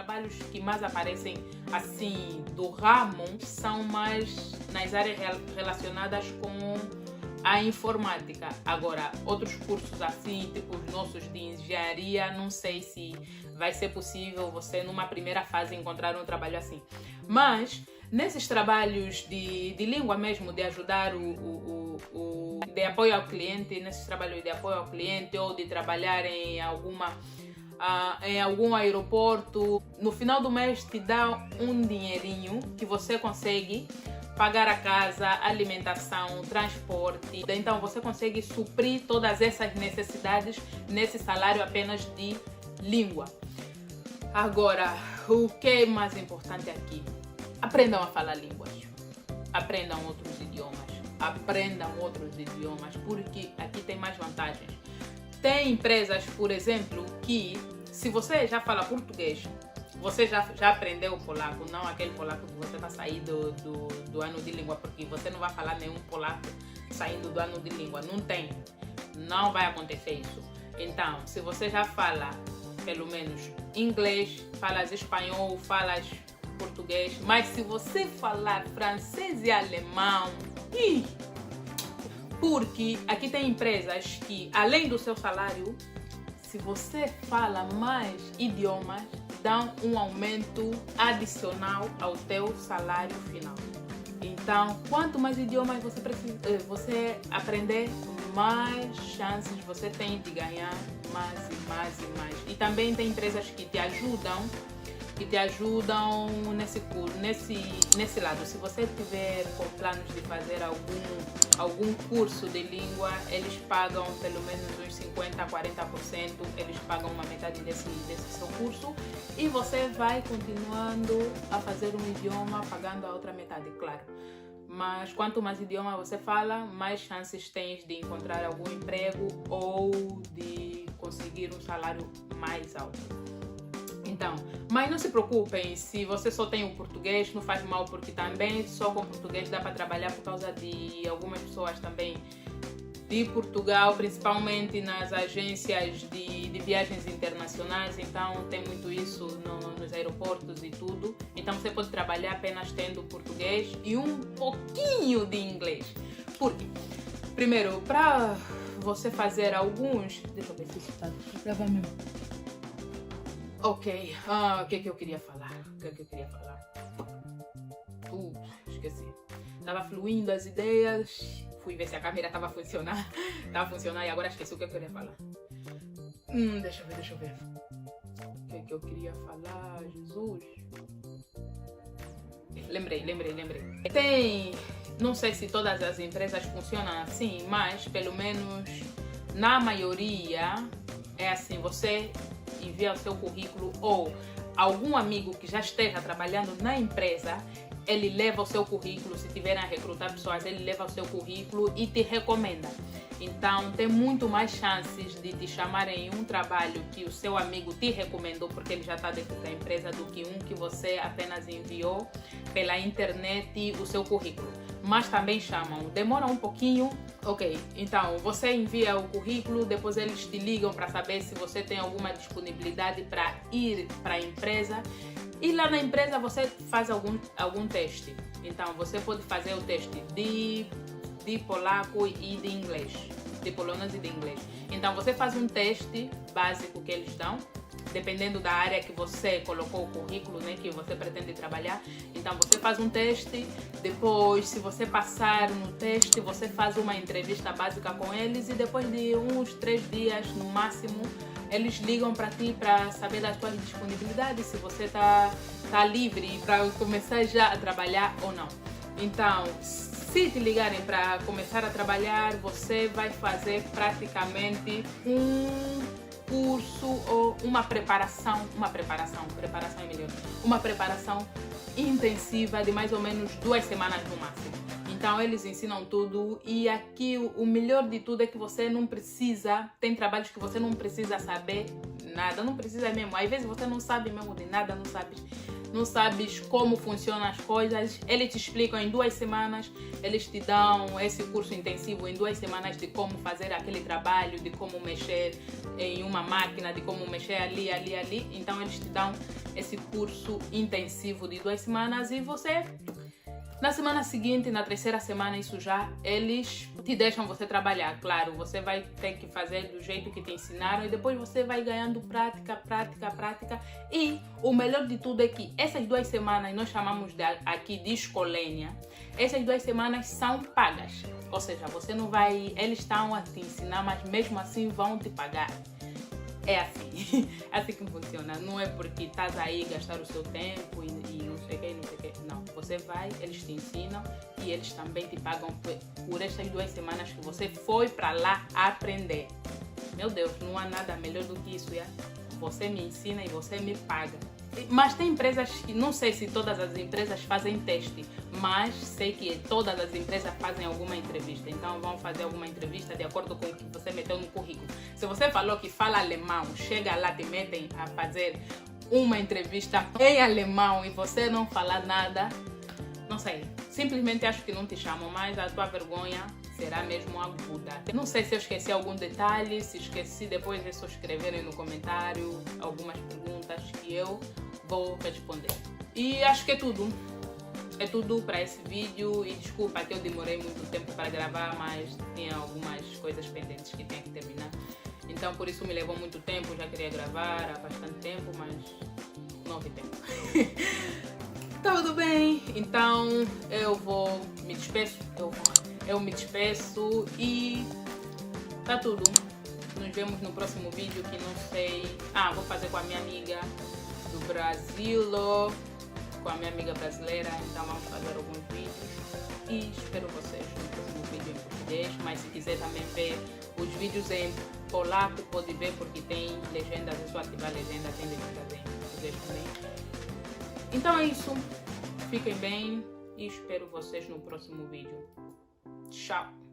trabalhos que mais aparecem assim do ramo são mais nas áreas relacionadas com a informática. Agora, outros cursos assim, tipo os nossos de engenharia, não sei se vai ser possível você numa primeira fase encontrar um trabalho assim. Mas nesses trabalhos de língua mesmo, de ajudar de apoio ao cliente, nesses trabalhos de apoio ao cliente ou de trabalhar em algum aeroporto, no final do mês te dá um dinheirinho que você consegue pagar a casa, alimentação, transporte. Então você consegue suprir todas essas necessidades nesse salário apenas de língua. Agora, o que é mais importante aqui? Aprendam a falar línguas. Aprendam outros idiomas. Aprendam outros idiomas, porque aqui tem mais vantagens. Tem empresas, por exemplo, que se você já fala português, você já aprendeu o polaco, não aquele polaco que você vai sair do ano de língua, porque você não vai falar nenhum polaco saindo do ano de língua. Não tem. Não vai acontecer isso. Então, se você já fala, pelo menos, inglês, falas espanhol, falas português, mas se você falar francês e alemão, porque aqui tem empresas que, além do seu salário, se você fala mais idiomas, dão um aumento adicional ao teu salário final. Então, quanto mais idiomas você aprender, mais chances você tem de ganhar mais e mais e mais. E também tem empresas que te ajudam nesse lado. Se você tiver com planos de fazer algum curso de língua, eles pagam pelo menos uns 50% a 40%, eles pagam uma metade desse seu curso e você vai continuando a fazer um idioma pagando a outra metade, claro. Mas quanto mais idioma você fala, mais chances tens de encontrar algum emprego ou de conseguir um salário mais alto. Então, mas não se preocupem, se você só tem o português, não faz mal, porque também só com português dá para trabalhar por causa de algumas pessoas também de Portugal, principalmente nas agências de viagens internacionais, então tem muito isso nos aeroportos e tudo. Então você pode trabalhar apenas tendo português e um pouquinho de inglês. Porque, primeiro, para você fazer alguns... Deixa eu ver se isso está gravando mesmo. Ok, o que eu queria falar? Esqueci. Tava fluindo as ideias, fui ver se a câmera tava funcionando e agora esqueci o que eu queria falar. Deixa eu ver. O que eu queria falar, Jesus? Lembrei. Não sei se todas as empresas funcionam assim, mas pelo menos na maioria é assim, você envia o seu currículo ou algum amigo que já esteja trabalhando na empresa, ele leva o seu currículo, se tiverem a recrutar pessoas, ele leva o seu currículo e te recomenda. Então tem muito mais chances de te chamarem em um trabalho que o seu amigo te recomendou porque ele já está dentro da empresa do que um que você apenas enviou pela internet o seu currículo. Mas também chamam, demora um pouquinho. Ok, então você envia o currículo, depois eles te ligam para saber se você tem alguma disponibilidade para ir para a empresa. E lá na empresa você faz algum teste. Então você pode fazer o teste de polaco e de inglês, de polonês e de inglês. Então você faz um teste básico que eles dão, dependendo da área que você colocou o currículo, né, que você pretende trabalhar. Então você faz um teste, depois se você passar no teste, você faz uma entrevista básica com eles e depois de uns 3 dias no máximo, eles ligam para ti para saber da tua disponibilidade, se você tá livre para começar já a trabalhar ou não. Então, se te ligarem para começar a trabalhar, você vai fazer praticamente um curso ou uma preparação é melhor, uma preparação intensiva de mais ou menos 2 semanas no máximo. Então eles ensinam tudo e aqui o melhor de tudo é que você não precisa, tem trabalhos que você não precisa saber nada, não precisa mesmo. Às vezes você não sabe mesmo de nada, não sabes como funcionam as coisas. Eles te explicam em 2 semanas, eles te dão esse curso intensivo em 2 semanas de como fazer aquele trabalho, de como mexer em uma máquina, de como mexer ali. Então eles te dão esse curso intensivo de 2 semanas e você... Na semana seguinte, na 3ª semana, isso já, eles te deixam você trabalhar. Claro, você vai ter que fazer do jeito que te ensinaram e depois você vai ganhando prática. E o melhor de tudo é que essas 2 semanas, nós chamamos aqui de escolinha, essas 2 semanas são pagas. Ou seja, você não vai... Eles estão a te ensinar, mas mesmo assim vão te pagar. É assim, é assim que funciona. Não é porque estás aí gastar o seu tempo e não sei o que. Não, você vai, eles te ensinam e eles também te pagam por estas 2 semanas que você foi para lá aprender. Meu Deus, não há nada melhor do que isso, é? Você me ensina e você me paga. Mas tem empresas que, não sei se todas as empresas fazem teste, mas sei que todas as empresas fazem alguma entrevista. Então vão fazer alguma entrevista de acordo com o que você meteu no currículo. Se você falou que fala alemão, chega lá, te metem a fazer uma entrevista em alemão e você não falar nada, não sei. Simplesmente acho que não te chamam, mas a tua vergonha será mesmo aguda. Não sei se eu esqueci algum detalhe, se esqueci, depois é só escreverem no comentário algumas perguntas que eu vou responder. E acho que é tudo. É tudo para esse vídeo e desculpa que eu demorei muito tempo para gravar, mas tinha algumas coisas pendentes que tinha que terminar. Então por isso me levou muito tempo, já queria gravar há bastante tempo, mas não tive tempo. Tudo bem, então eu me despeço e tá tudo. Nos vemos no próximo vídeo que não sei... vou fazer com a minha amiga do Brasil, com a minha amiga brasileira, então vamos fazer alguns vídeos e espero vocês no próximo vídeo em português, mas se quiser também ver os vídeos em polaco, pode ver porque tem legendas, é só ativar a legenda, tem legendas em português também. Então é isso, fiquem bem e espero vocês no próximo vídeo. Tchau!